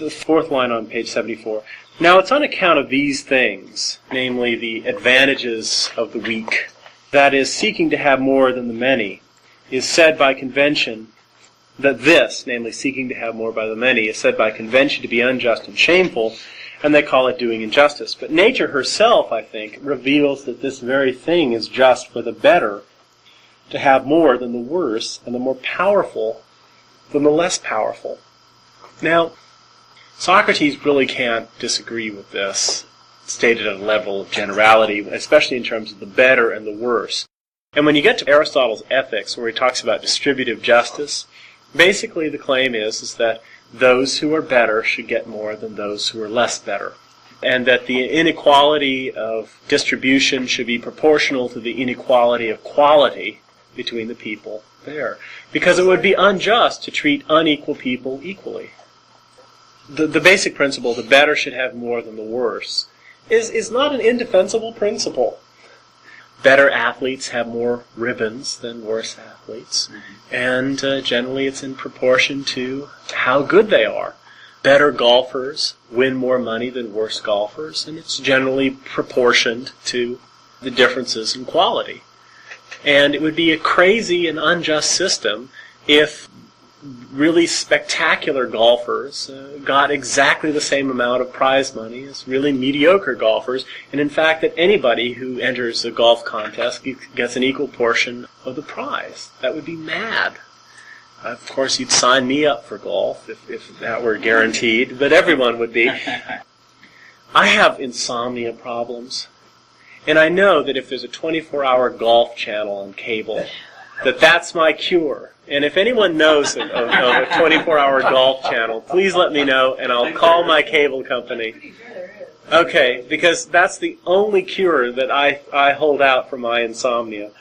the fourth line on page 74. Now it's on account of these things, namely the advantages of the weak, that is, seeking to have more than the many, is said by convention that this, namely seeking to have more by the many, is said by convention to be unjust and shameful, and they call it doing injustice. But nature herself, I think, reveals that this very thing is just for the better, to have more than the worse, and the more powerful than the less powerful. Now, Socrates really can't disagree with this, stated at a level of generality, especially in terms of the better and the worse. And when you get to Aristotle's Ethics, where he talks about distributive justice, basically the claim is that those who are better should get more than those who are less better, and that the inequality of distribution should be proportional to the inequality of quality between the people there, because it would be unjust to treat unequal people equally. The basic principle, the better should have more than the worse, is not an indefensible principle. Better athletes have more ribbons than worse athletes, and generally it's in proportion to how good they are. Better golfers win more money than worse golfers, and it's generally proportioned to the differences in quality. And it would be a crazy and unjust system if really spectacular golfers got exactly the same amount of prize money as really mediocre golfers, and in fact that anybody who enters a golf contest gets an equal portion of the prize. That would be mad. Of course, you'd sign me up for golf if that were guaranteed, but everyone would be. I have insomnia problems, and I know that if there's a 24-hour golf channel on cable, that's my cure. And if anyone knows of a 24-hour golf channel, please let me know, and I'll call my cable company. Okay, because that's the only cure that I hold out for my insomnia.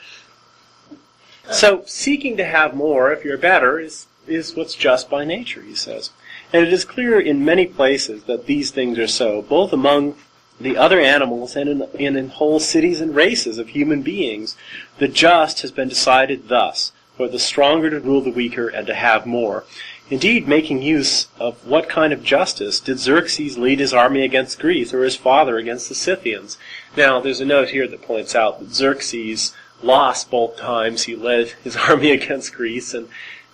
So, seeking to have more, if you're better, is what's just by nature, he says. And it is clear in many places that these things are so, both among the other animals and in whole cities and races of human beings. The just has been decided thus, for the stronger to rule the weaker and to have more. Indeed, making use of what kind of justice did Xerxes lead his army against Greece, or his father against the Scythians? Now, there's a note here that points out that Xerxes lost both times he led his army against Greece, and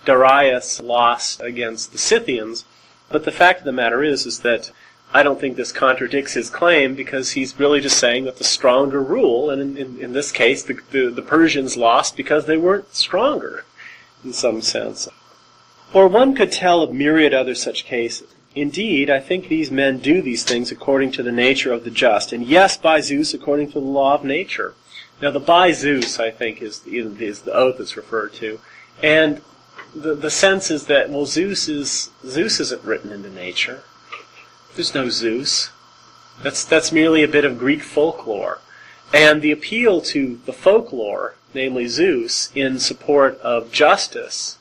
Darius lost against the Scythians. But the fact of the matter is that I don't think this contradicts his claim, because he's really just saying that the stronger rule, and in this case, the Persians lost because they weren't stronger, in some sense. Or one could tell of myriad other such cases. Indeed, I think these men do these things according to the nature of the just, and yes, by Zeus, according to the law of nature. Now, the by Zeus, I think, is the oath that's referred to, and the sense is that, well, Zeus isn't written into nature. There's no Zeus. That's merely a bit of Greek folklore. And the appeal to the folklore, namely Zeus, in support of justice,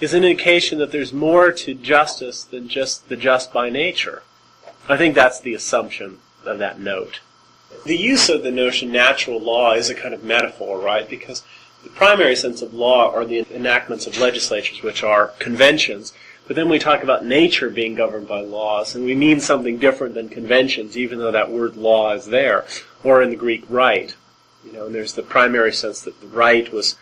is an indication that there's more to justice than just the just by nature. I think that's the assumption of that note. The use of the notion natural law is a kind of metaphor, right? Because the primary sense of law are the enactments of legislatures, which are conventions. But then we talk about nature being governed by laws, and we mean something different than conventions, even though that word law is there, or in the Greek right. And there's the primary sense that the right was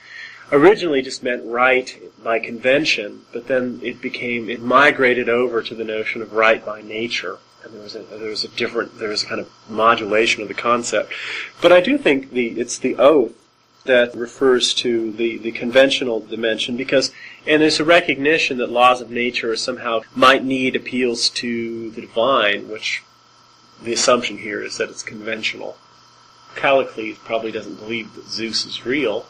originally just meant right by convention, but then it migrated over to the notion of right by nature, and there was a kind of modulation of the concept. But I do think it's the oath that refers to the conventional dimension, and there's a recognition that laws of nature somehow might need appeals to the divine, which the assumption here is that it's conventional. Callicles probably doesn't believe that Zeus is real,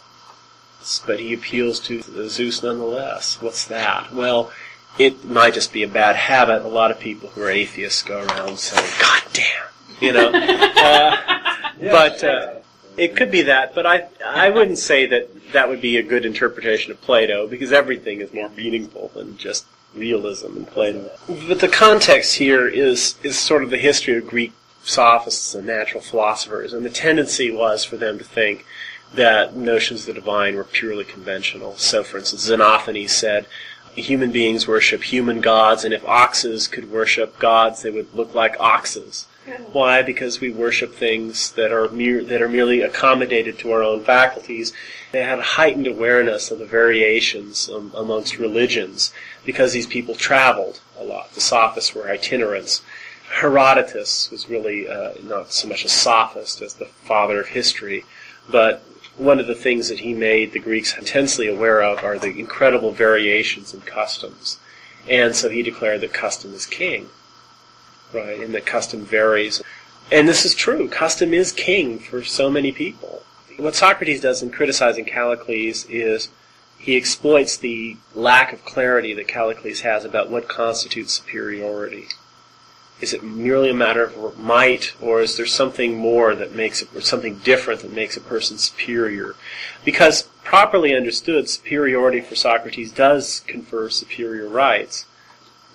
but he appeals to Zeus nonetheless. What's that? Well, it might just be a bad habit. A lot of people who are atheists go around saying, "God damn," But it could be that, but I wouldn't say that would be a good interpretation of Plato, because everything is more meaningful than just realism in Plato. But the context here is sort of the history of Greek sophists and natural philosophers, and the tendency was for them to think that notions of the divine were purely conventional. So, for instance, Xenophanes said, human beings worship human gods, and if oxes could worship gods, they would look like oxes. Why? Because we worship things that are merely accommodated to our own faculties. They had a heightened awareness of the variations amongst religions, because these people traveled a lot. The sophists were itinerants. Herodotus was really not so much a sophist as the father of history, but one of the things that he made the Greeks intensely aware of are the incredible variations in customs. And so he declared that custom is king, right, and that custom varies. And this is true. Custom is king for so many people. What Socrates does in criticizing Callicles is he exploits the lack of clarity that Callicles has about what constitutes superiority. Is it merely a matter of might, or is there something more that makes it, or something different that makes a person superior? Because properly understood, superiority for Socrates does confer superior rights,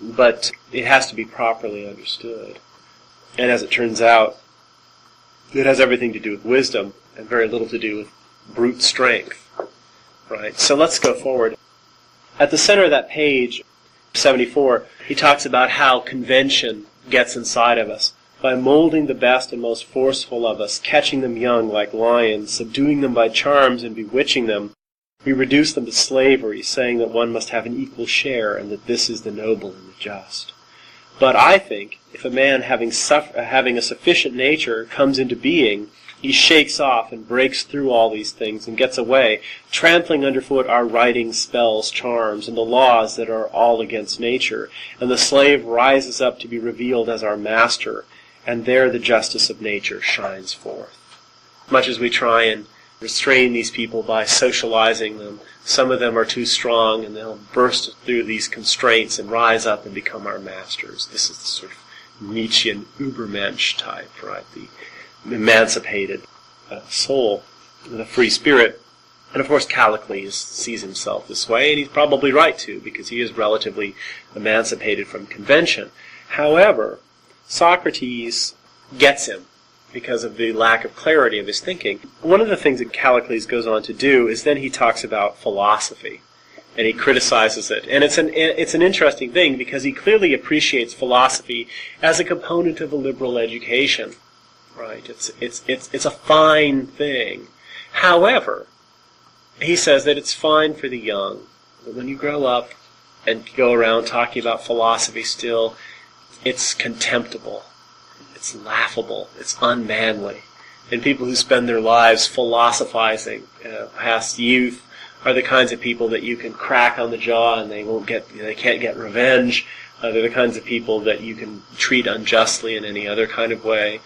but it has to be properly understood. And as it turns out, it has everything to do with wisdom and very little to do with brute strength. Right? So let's go forward. At the center of that page, 74, he talks about how convention gets inside of us by molding the best and most forceful of us, catching them young like lions, subduing them by charms and bewitching them. We reduce them to slavery, saying that one must have an equal share and that this is the noble and the just. But I think if a man having a sufficient nature comes into being, he shakes off and breaks through all these things and gets away, trampling underfoot our writings, spells, charms, and the laws that are all against nature. And the slave rises up to be revealed as our master, and there the justice of nature shines forth. Much as we try and restrain these people by socializing them, some of them are too strong, and they'll burst through these constraints and rise up and become our masters. This is the sort of Nietzschean Übermensch type, right? The emancipated soul, the free spirit. And of course Callicles sees himself this way, and he's probably right to, because he is relatively emancipated from convention. However, Socrates gets him because of the lack of clarity of his thinking. One of the things that Callicles goes on to do is then he talks about philosophy, and he criticizes it. And it's an interesting thing, because he clearly appreciates philosophy as a component of a liberal education. Right, it's a fine thing. However, he says that it's fine for the young. But when you grow up and go around talking about philosophy still, it's contemptible, it's laughable, it's unmanly. And people who spend their lives philosophizing past youth are the kinds of people that you can crack on the jaw and they can't get revenge. They're the kinds of people that you can treat unjustly in any other kind of way.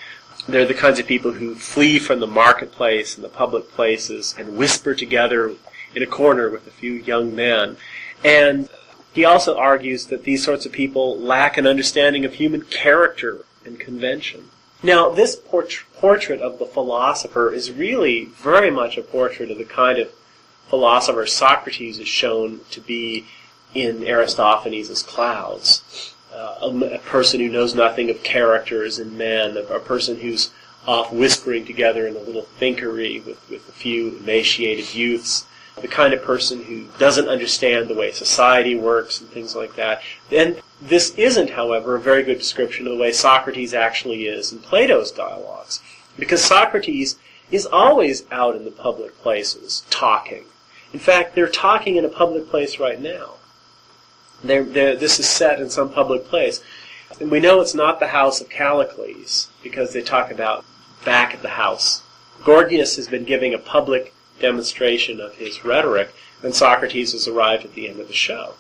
They're the kinds of people who flee from the marketplace and the public places and whisper together in a corner with a few young men. And he also argues that these sorts of people lack an understanding of human character and convention. Now, this portrait of the philosopher is really very much a portrait of the kind of philosopher Socrates is shown to be in Aristophanes' Clouds. A person who knows nothing of characters in men, a person who's off whispering together in a little thinkery with a few emaciated youths, the kind of person who doesn't understand the way society works and things like that. And this isn't, however, a very good description of the way Socrates actually is in Plato's dialogues, because Socrates is always out in the public places talking. In fact, they're talking in a public place right now. This is set in some public place. And we know it's not the house of Callicles, because they talk about back at the house. Gorgias has been giving a public demonstration of his rhetoric, and Socrates has arrived at the end of the show.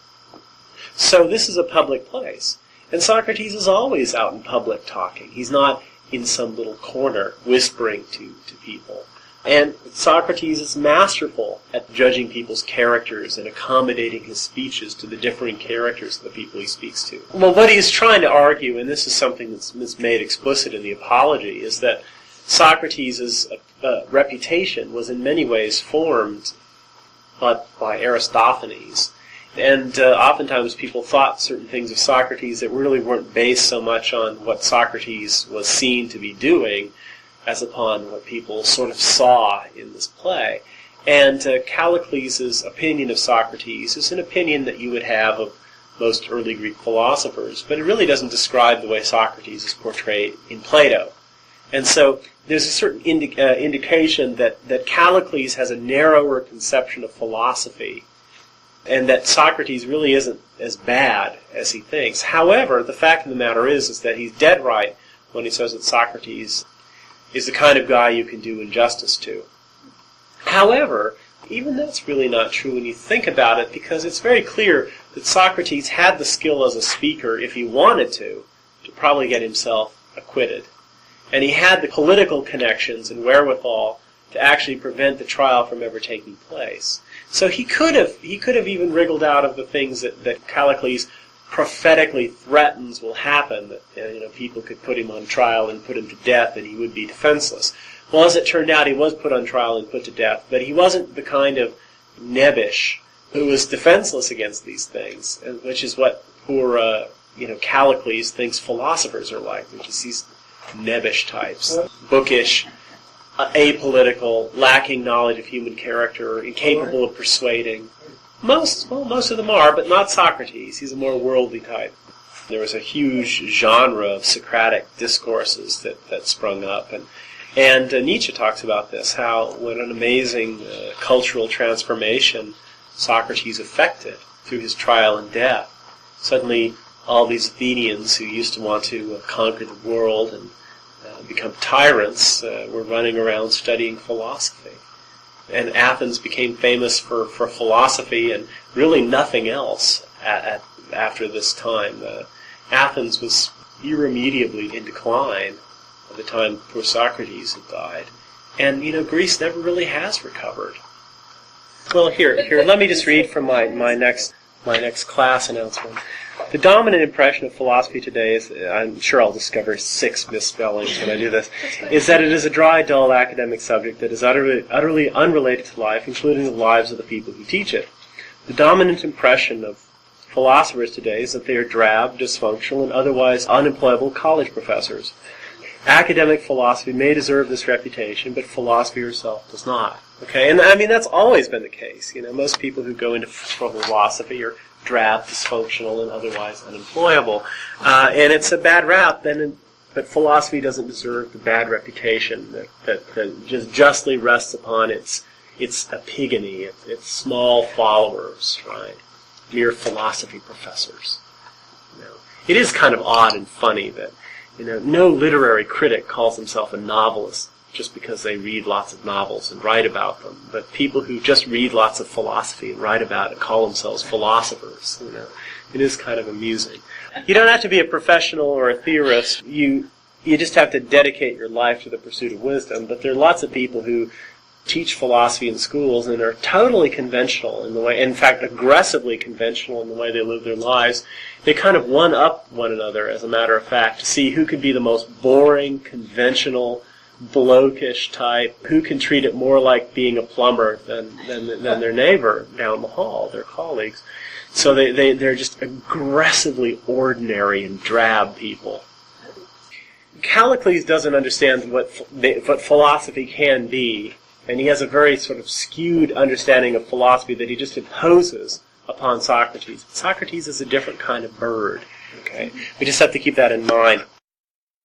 So this is a public place. And Socrates is always out in public talking. He's not in some little corner whispering to people. And Socrates is masterful at judging people's characters and accommodating his speeches to the differing characters of the people he speaks to. Well, what he's trying to argue, and this is something that's made explicit in the Apology, is that Socrates' reputation was in many ways formed by Aristophanes. And oftentimes people thought certain things of Socrates that really weren't based so much on what Socrates was seen to be doing as upon what people sort of saw in this play. And Callicles' opinion of Socrates is an opinion that you would have of most early Greek philosophers, but it really doesn't describe the way Socrates is portrayed in Plato. And so there's a certain indication that Callicles has a narrower conception of philosophy, and that Socrates really isn't as bad as he thinks. However, the fact of the matter is that he's dead right when he says that Socrates is the kind of guy you can do injustice to. However, even that's really not true when you think about it, because it's very clear that Socrates had the skill as a speaker, if he wanted to probably get himself acquitted. And he had the political connections and wherewithal to actually prevent the trial from ever taking place. So he could have even wriggled out of the things that Callicles prophetically threatens will happen, that people could put him on trial and put him to death and he would be defenseless. Well, as it turned out, he was put on trial and put to death, but he wasn't the kind of nebbish who was defenseless against these things, which is what poor Callicles thinks philosophers are like, which is these nebbish types, bookish, apolitical, lacking knowledge of human character, incapable of persuading. Most of them are, but not Socrates. He's a more worldly type. There was a huge genre of Socratic discourses that sprung up, and Nietzsche talks about this, how what an amazing cultural transformation Socrates effected through his trial and death. Suddenly, all these Athenians who used to want to conquer the world and become tyrants were running around studying philosophy. And Athens became famous for philosophy and really nothing else after this time. Athens was irremediably in decline by the time poor Socrates had died. And, Greece never really has recovered. Well, here, let me just read from my next class announcement. The dominant impression of philosophy today is, I'm sure I'll discover 6 misspellings when I do this, is that it is a dry, dull academic subject that is utterly unrelated to life, including the lives of the people who teach it. The dominant impression of philosophers today is that they are drab, dysfunctional, and otherwise unemployable college professors. Academic philosophy may deserve this reputation, but philosophy herself does not. Okay, and I mean that's always been the case. Most people who go into philosophy are drab, dysfunctional, and otherwise unemployable, and it's a bad rap. But philosophy doesn't deserve the bad reputation that just justly rests upon its epigony, its small followers, right? Mere philosophy professors. It is kind of odd and funny that no literary critic calls himself a novelist just because they read lots of novels and write about them. But people who just read lots of philosophy and write about it call themselves philosophers. It is kind of amusing. You don't have to be a professional or a theorist. You just have to dedicate your life to the pursuit of wisdom. But there are lots of people who teach philosophy in schools and are totally conventional in the way, in fact, aggressively conventional in the way they live their lives. They kind of one-up one another, as a matter of fact, to see who can be the most boring, conventional, blokish type, who can treat it more like being a plumber than their neighbor down the hall, their colleagues. So they're just aggressively ordinary and drab people. Callicles doesn't understand what philosophy can be, and he has a very sort of skewed understanding of philosophy that he just imposes upon Socrates. Socrates is a different kind of bird. Okay, we just have to keep that in mind.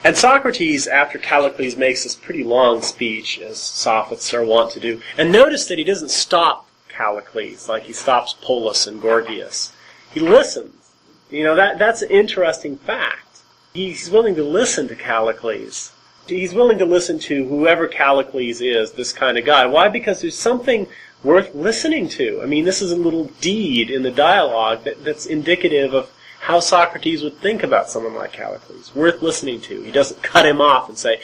And Socrates, after Callicles makes this pretty long speech, as sophists are wont to do, and notice that he doesn't stop Callicles like he stops Polus and Gorgias. He listens. That's an interesting fact. He's willing to listen to Callicles. He's willing to listen to whoever Callicles is, this kind of guy. Why? Because there's something worth listening to. I mean, this is a little deed in the dialogue that's indicative of how Socrates would think about someone like Callicles. Worth listening to. He doesn't cut him off and say,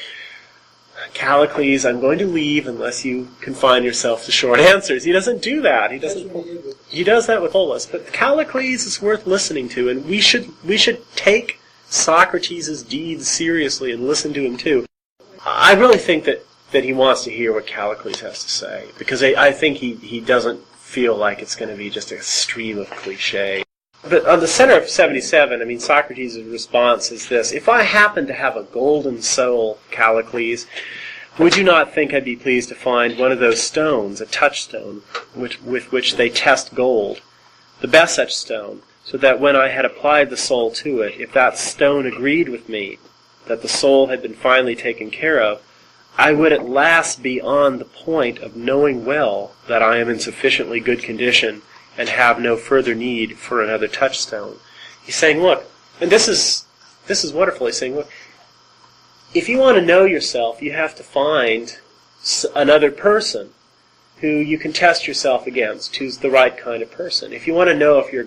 Callicles, I'm going to leave unless you confine yourself to short answers. He doesn't do that. He does that with Polus. But Callicles is worth listening to, and we should take Socrates' deeds seriously and listen to him too. I really think that he wants to hear what Callicles has to say, because I think he doesn't feel like it's going to be just a stream of cliche. But on the center of 77, Socrates' response is this: if I happen to have a golden soul, Callicles, Would you not think I'd be pleased to find one of those stones, a touchstone, with which they test gold, the best such stone, so that when I had applied the soul to it, if that stone agreed with me, that the soul had been finally taken care of, I would at last be on the point of knowing well that I am in sufficiently good condition and have no further need for another touchstone. He's saying, look, and this is wonderful. He's saying, look, if you want to know yourself, you have to find another person who you can test yourself against, who's the right kind of person. If you want to know if your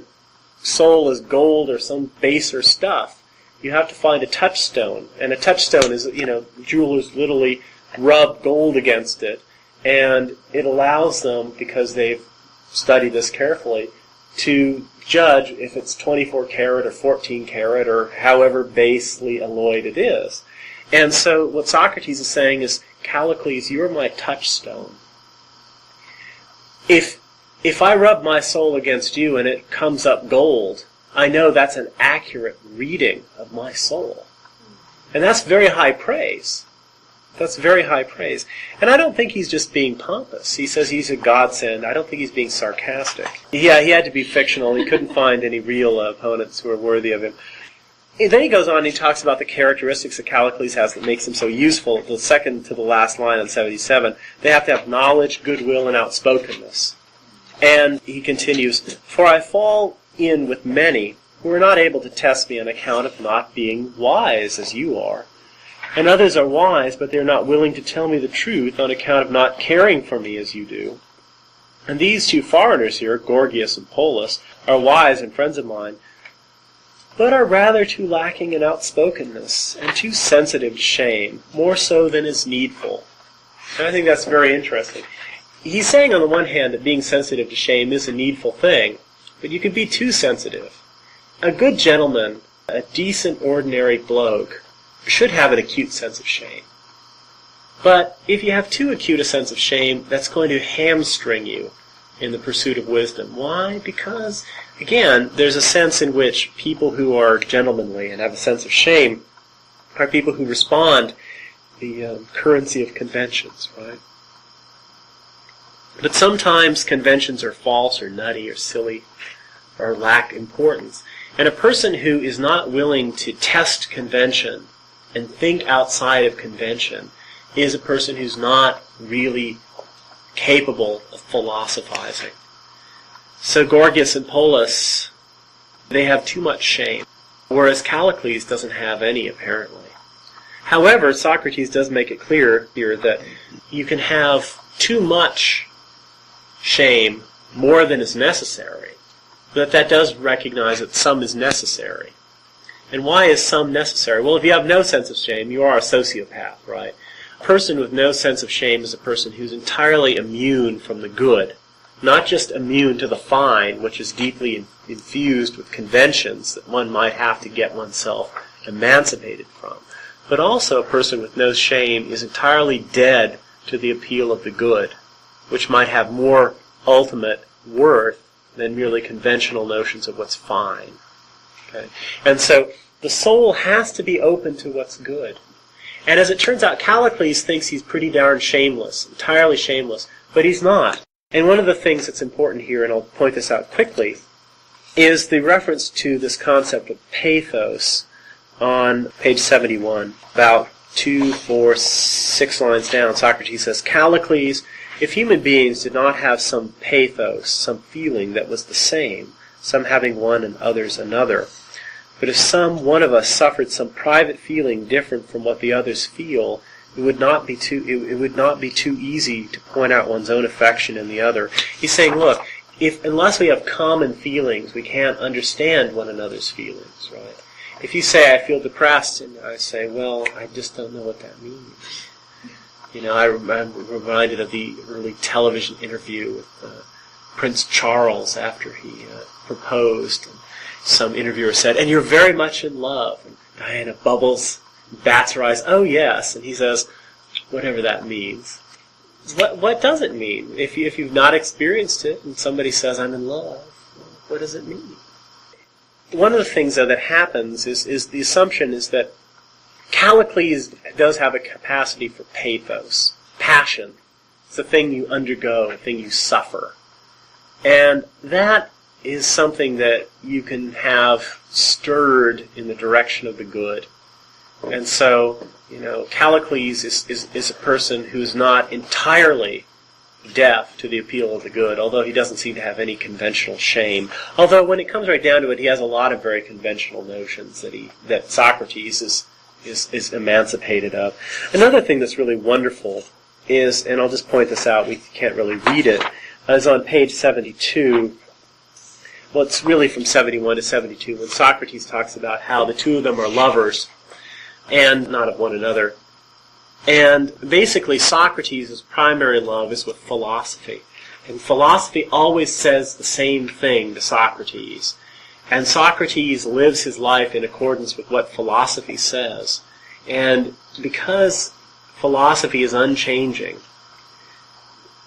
soul is gold or some baser stuff, you have to find a touchstone. And a touchstone is, jewelers literally rub gold against it, and it allows them, because they've studied this carefully, to judge if it's 24 karat or 14 karat or however basely alloyed it is. And so what Socrates is saying is, Callicles, you're my touchstone. If I rub my soul against you and it comes up gold, I know that's an accurate reading of my soul. And that's very high praise. That's very high praise. And I don't think he's just being pompous. He says he's a godsend. I don't think he's being sarcastic. Yeah, he had to be fictional. He couldn't find any real opponents who are worthy of him. And then he goes on and he talks about the characteristics that Callicles has that makes him so useful. The second to the last line on 77, they have to have knowledge, goodwill, and outspokenness. And he continues, for I fall in with many who are not able to test me on account of not being wise as you are. And others are wise, but they are not willing to tell me the truth on account of not caring for me as you do. And these two foreigners here, Gorgias and Platos, are wise and friends of mine, but are rather too lacking in outspokenness and too sensitive to shame, more so than is needful. And I think that's very interesting. He's saying on the one hand that being sensitive to shame is a needful thing, but you can be too sensitive. A good gentleman, a decent ordinary bloke, should have an acute sense of shame. But if you have too acute a sense of shame, that's going to hamstring you in the pursuit of wisdom. Why? Because, again, there's a sense in which people who are gentlemanly and have a sense of shame are people who respond the currency of conventions, right? But sometimes conventions are false or nutty or silly or lack importance. And a person who is not willing to test convention and think outside of convention is a person who's not really capable of philosophizing. So Gorgias and Platos, they have too much shame, whereas Callicles doesn't have any, apparently. However, Socrates does make it clear here that you can have too much shame, more than is necessary, but that does recognize that some is necessary. And why is some necessary? Well, if you have no sense of shame, you are a sociopath, right? A person with no sense of shame is a person who's entirely immune from the good, not just immune to the fine, which is deeply infused with conventions that one might have to get oneself emancipated from, but also a person with no shame is entirely dead to the appeal of the good, which might have more ultimate worth than merely conventional notions of what's fine. Okay? And so the soul has to be open to what's good. And as it turns out, Callicles thinks he's pretty darn shameless, entirely shameless, but he's not. And one of the things that's important here, and I'll point this out quickly, is the reference to this concept of pathos on page 71, about 2, 4, 6 lines down. Socrates says, Callicles, if human beings did not have some pathos, some feeling that was the same, some having one and others another, but if some one of us suffered some private feeling different from what the others feel, it would not be too easy to point out one's own affection in the other. He's saying, look, unless we have common feelings, we can't understand one another's feelings, right? If you say, I feel depressed, and I say, well, I just don't know what that means. I'm reminded of the early television interview with Prince Charles after he proposed. And some interviewer said, and you're very much in love. And Diana bubbles, bats her eyes, oh yes. And he says, whatever that means. What does it mean? If you've not experienced it and somebody says, I'm in love, what does it mean? One of the things, though, that happens is the assumption is that Callicles does have a capacity for pathos, passion. It's a thing you undergo, a thing you suffer. And that is something that you can have stirred in the direction of the good. And so, Callicles is a person who's not entirely deaf to the appeal of the good, although he doesn't seem to have any conventional shame. Although when it comes right down to it, he has a lot of very conventional notions that Socrates is emancipated of. Another thing that's really wonderful is, and I'll just point this out, we can't really read it, is on page 72. Well, it's really from 71 to 72, when Socrates talks about how the two of them are lovers, and not of one another. And basically, Socrates' primary love is with philosophy. And philosophy always says the same thing to Socrates. And Socrates lives his life in accordance with what philosophy says. And because philosophy is unchanging,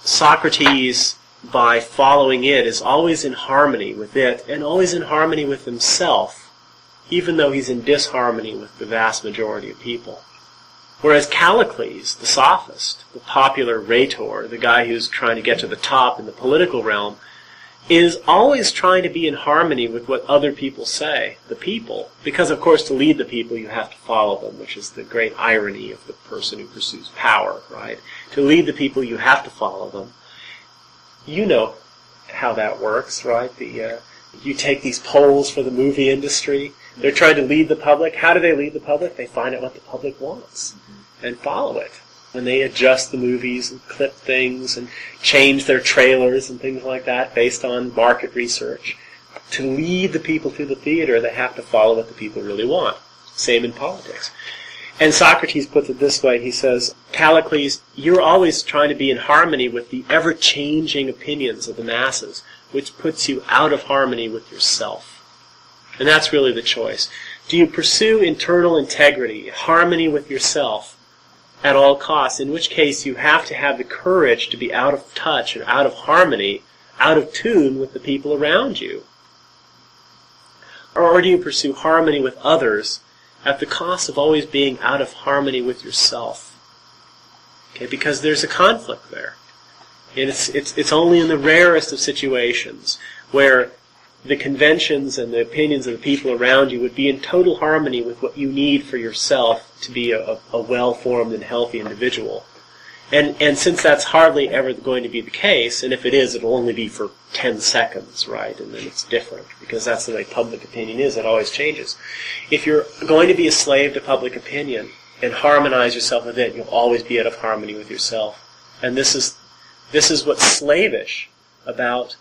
Socrates, by following it, is always in harmony with it and always in harmony with himself, even though he's in disharmony with the vast majority of people. Whereas Callicles, the sophist, the popular rhetor, the guy who's trying to get to the top in the political realm, is always trying to be in harmony with what other people say, the people. Because, of course, to lead the people, you have to follow them, which is the great irony of the person who pursues power, right? To lead the people, you have to follow them. You know how that works, right? You take these polls for the movie industry. They're trying to lead the public. How do they lead the public? They find out what the public wants and follow it. And they adjust the movies and clip things and change their trailers and things like that based on market research. To lead the people to the theater, they have to follow what the people really want. Same in politics. And Socrates puts it this way. He says, Callicles, you're always trying to be in harmony with the ever-changing opinions of the masses, which puts you out of harmony with yourself. And that's really the choice. Do you pursue internal integrity, harmony with yourself, at all costs, in which case you have to have the courage to be out of touch and out of harmony, out of tune with the people around you? Or do you pursue harmony with others at the cost of always being out of harmony with yourself? Okay, because there's a conflict there. And it's only in the rarest of situations where the conventions and the opinions of the people around you would be in total harmony with what you need for yourself to be a well-formed and healthy individual. And since that's hardly ever going to be the case, and if it is, it'll only be for 10 seconds, right? And then it's different, because that's the way public opinion is. It always changes. If you're going to be a slave to public opinion and harmonize yourself with it, you'll always be out of harmony with yourself. And this is what's slavish about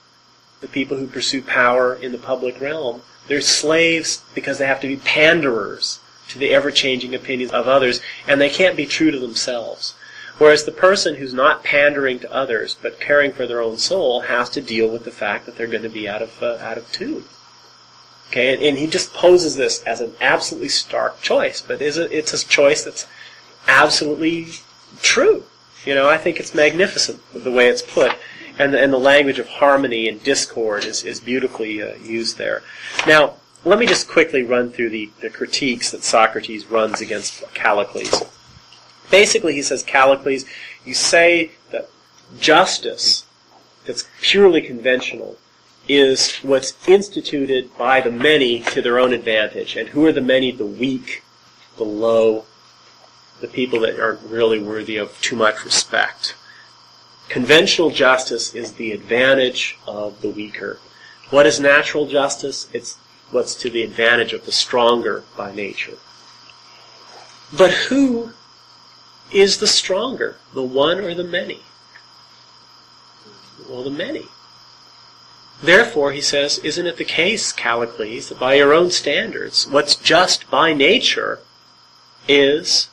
the people who pursue power in the public realm. They're slaves because they have to be panderers to the ever-changing opinions of others, and they can't be true to themselves. Whereas the person who's not pandering to others but caring for their own soul has to deal with the fact that they're going to be out of tune. Okay, and he just poses this as an absolutely stark choice, but it's a choice that's absolutely true. I think it's magnificent the way it's put. And the language of harmony and discord is beautifully used there. Now, let me just quickly run through the critiques that Socrates runs against Callicles. Basically, he says, Callicles, you say that justice that's purely conventional is what's instituted by the many to their own advantage. And who are the many? The weak, the low, the people that aren't really worthy of too much respect. Conventional justice is the advantage of the weaker. What is natural justice? It's what's to the advantage of the stronger by nature. But who is the stronger, the one or the many? Well, the many. Therefore, he says, isn't it the case, Callicles, that by your own standards, what's just by nature is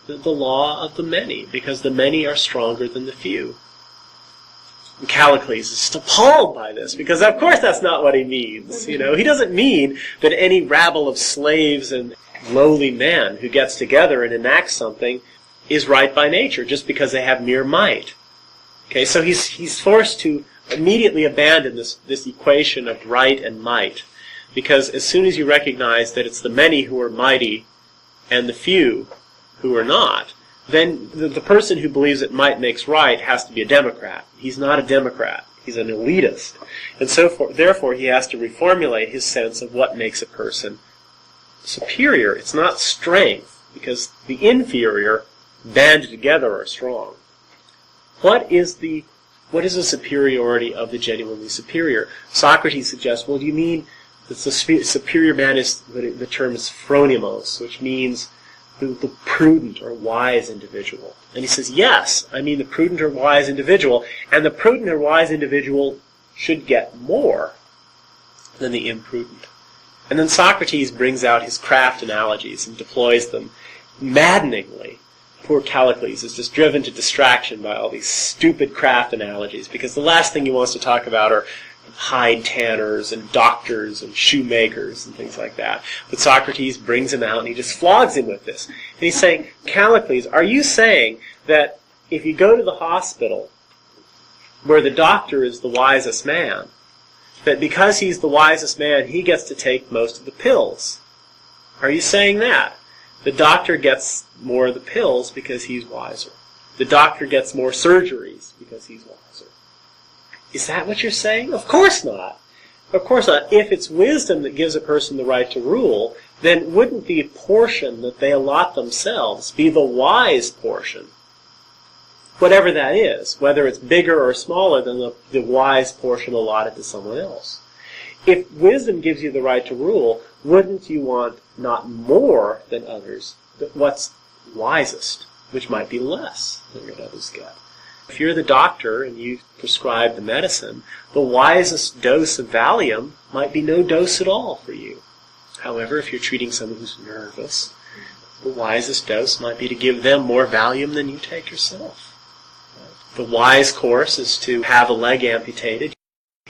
the law of the many, because the many are stronger than the few. And Callicles is just appalled by this, because of course that's not what he means. He doesn't mean that any rabble of slaves and lowly men who gets together and enacts something is right by nature, just because they have mere might. Okay, so he's forced to immediately abandon this equation of right and might, because as soon as you recognize that it's the many who are mighty and the few who are not, then the person who believes that might makes right has to be a Democrat. He's not a Democrat. He's an elitist. And therefore, he has to reformulate his sense of what makes a person superior. It's not strength, because the inferior banded together are strong. What is the superiority of the genuinely superior? Socrates suggests, well, do you mean that the superior man is, the term is phronimos, which means the prudent or wise individual? And he says, yes, I mean the prudent or wise individual, and the prudent or wise individual should get more than the imprudent. And then Socrates brings out his craft analogies and deploys them maddeningly. Poor Callicles is just driven to distraction by all these stupid craft analogies, because the last thing he wants to talk about are hide tanners and doctors and shoemakers and things like that. But Socrates brings him out and he just flogs him with this. And he's saying, Callicles, are you saying that if you go to the hospital where the doctor is the wisest man, that because he's the wisest man, he gets to take most of the pills? Are you saying that? The doctor gets more of the pills because he's wiser. The doctor gets more surgeries because he's wiser. Is that what you're saying? Of course not. Of course not. If it's wisdom that gives a person the right to rule, then wouldn't the portion that they allot themselves be the wise portion? Whatever that is, whether it's bigger or smaller than the wise portion allotted to someone else. If wisdom gives you the right to rule, wouldn't you want not more than others, but what's wisest, which might be less than what others get? If you're the doctor and you prescribe the medicine, the wisest dose of Valium might be no dose at all for you. However, if you're treating someone who's nervous, the wisest dose might be to give them more Valium than you take yourself. The wise course is to have a leg amputated.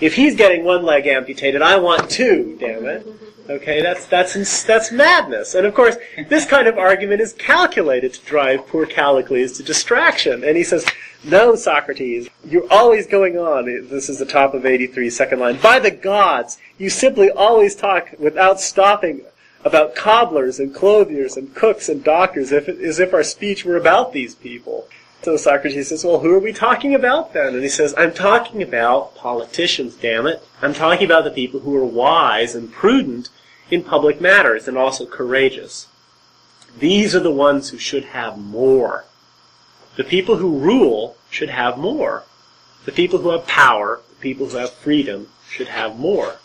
If he's getting one leg amputated, I want two, damn it. Okay, that's madness. And of course, this kind of argument is calculated to drive poor Callicles to distraction. And he says, no, Socrates, you're always going on. This is the top of 83, second line. By the gods, you simply always talk without stopping about cobblers and clothiers and cooks and doctors as if our speech were about these people. So Socrates says, well, who are we talking about then? And he says, I'm talking about politicians, damn it. I'm talking about the people who are wise and prudent in public matters and also courageous. These are the ones who should have more. The people who rule should have more. The people who have power, the people who have freedom, should have more.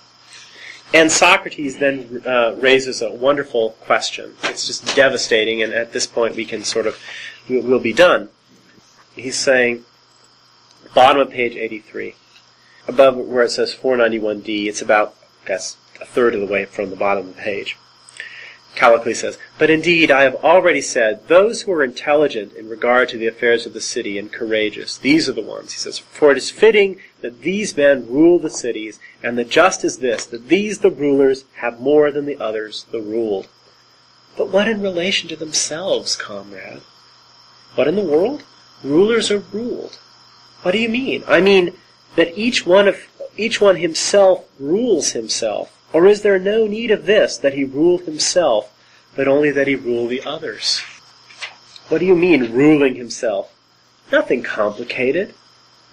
And Socrates then raises a wonderful question. It's just devastating, and at this point we'll be done. He's saying, bottom of page 83, above where it says 491d, it's about, I guess, a third of the way from the bottom of the page. Callicles says, but indeed I have already said, those who are intelligent in regard to the affairs of the city and courageous, these are the ones. He says, for it is fitting that these men rule the cities, and the just is this, that these the rulers have more than the others the ruled. But what in relation to themselves, comrade? What in the world? Rulers are ruled. What do you mean? I mean that each one himself rules himself. Or is there no need of this, that he rule himself, but only that he rule the others? What do you mean, ruling himself? Nothing complicated,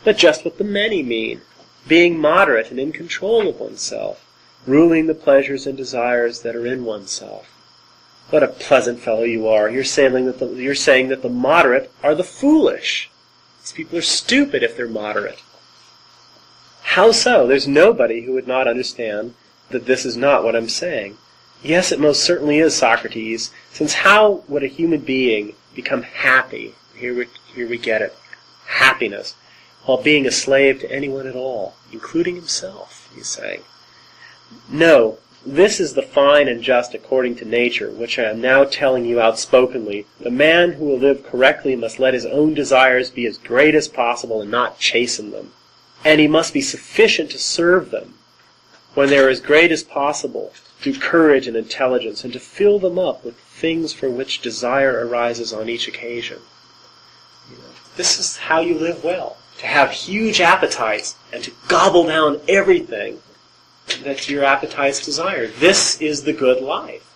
but just what the many mean. Being moderate and in control of oneself, ruling the pleasures and desires that are in oneself. What a pleasant fellow you are. You're saying that the moderate are the foolish. These people are stupid if they're moderate. How so? There's nobody who would not understand that this is not what I'm saying. Yes, it most certainly is, Socrates, since how would a human being become happy? Here we get it. Happiness. While being a slave to anyone at all, including himself, he's saying. No. This is the fine and just according to nature, which I am now telling you outspokenly. The man who will live correctly must let his own desires be as great as possible and not chasten them. And he must be sufficient to serve them when they are as great as possible through courage and intelligence, and to fill them up with things for which desire arises on each occasion. This is how you live well. To have huge appetites and to gobble down everything that your appetites desire. This is the good life.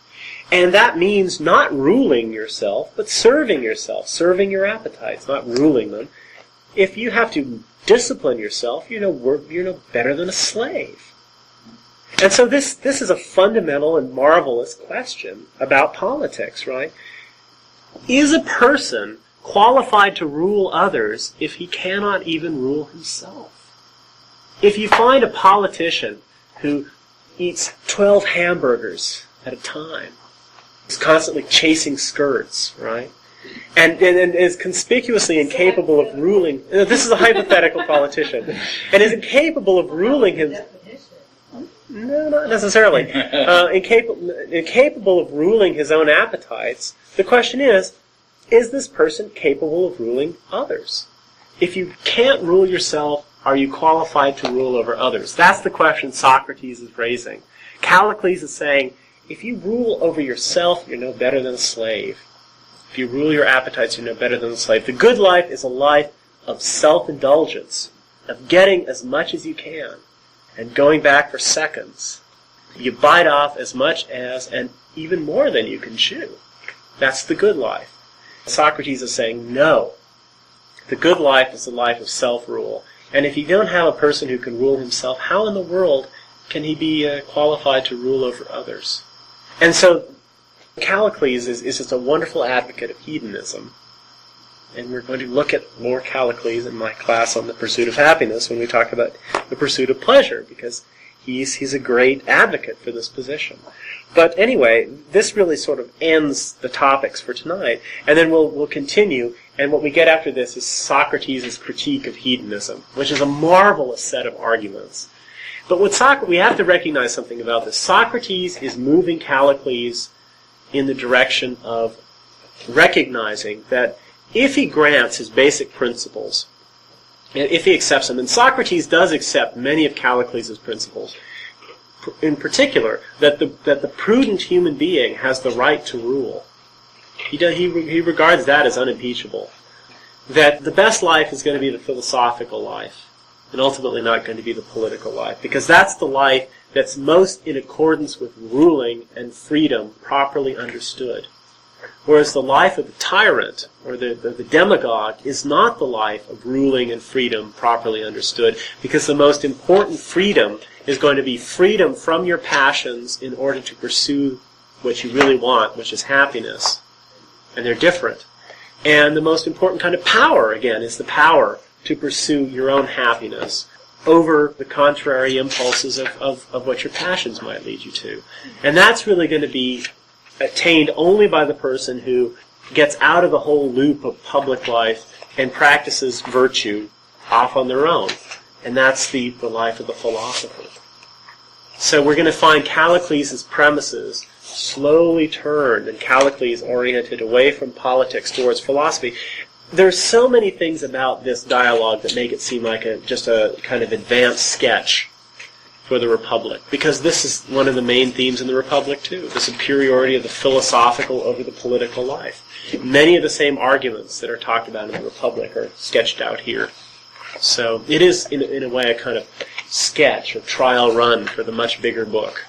And that means not ruling yourself, but serving yourself, serving your appetites, not ruling them. If you have to discipline yourself, you're no better than a slave. And so this is a fundamental and marvelous question about politics, right? Is a person qualified to rule others if he cannot even rule himself? If you find a politician who eats 12 hamburgers at a time, is constantly chasing skirts, right? And is conspicuously incapable of ruling. This is a hypothetical politician, and is incapable of ruling him. No, not necessarily. Incapable of ruling his own appetites. The question is this person capable of ruling others? If you can't rule yourself, are you qualified to rule over others? That's the question Socrates is raising. Callicles is saying, if you rule over yourself, you're no better than a slave. If you rule your appetites, you're no better than a slave. The good life is a life of self-indulgence, of getting as much as you can, and going back for seconds. You bite off as much as, and even more than you can chew. That's the good life. Socrates is saying, no. The good life is a life of self-rule. And if you don't have a person who can rule himself, how in the world can he be qualified to rule over others? And so Callicles is just a wonderful advocate of hedonism. And we're going to look at more Callicles in my class on the pursuit of happiness when we talk about the pursuit of pleasure, because he's a great advocate for this position. But anyway, this really sort of ends the topics for tonight, and then we'll continue, and what we get after this is Socrates' critique of hedonism, which is a marvelous set of arguments. But we have to recognize something about this. Socrates is moving Callicles in the direction of recognizing that if he grants his basic principles, if he accepts them, and Socrates does accept many of Callicles' principles, in particular, that the prudent human being has the right to rule. He regards that as unimpeachable. That the best life is going to be the philosophical life, and ultimately not going to be the political life, because that's the life that's most in accordance with ruling and freedom properly understood. Whereas the life of the tyrant, or the demagogue, is not the life of ruling and freedom properly understood, because the most important freedom is going to be freedom from your passions in order to pursue what you really want, which is happiness. And they're different. And the most important kind of power, again, is the power to pursue your own happiness over the contrary impulses of what your passions might lead you to. And that's really going to be attained only by the person who gets out of the whole loop of public life and practices virtue off on their own. And that's the life of the philosopher. So we're going to find Callicles' premises slowly turned and Callicles oriented away from politics towards philosophy. There's so many things about this dialogue that make it seem like just a kind of advanced sketch for the Republic, because this is one of the main themes in the Republic too, the superiority of the philosophical over the political life. Many of the same arguments that are talked about in the Republic are sketched out here. So it is, in a way, a kind of sketch or trial run for the much bigger book.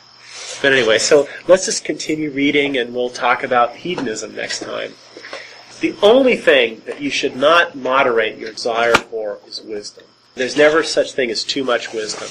But anyway, so let's just continue reading, and we'll talk about hedonism next time. The only thing that you should not moderate your desire for is wisdom. There's never such thing as too much wisdom.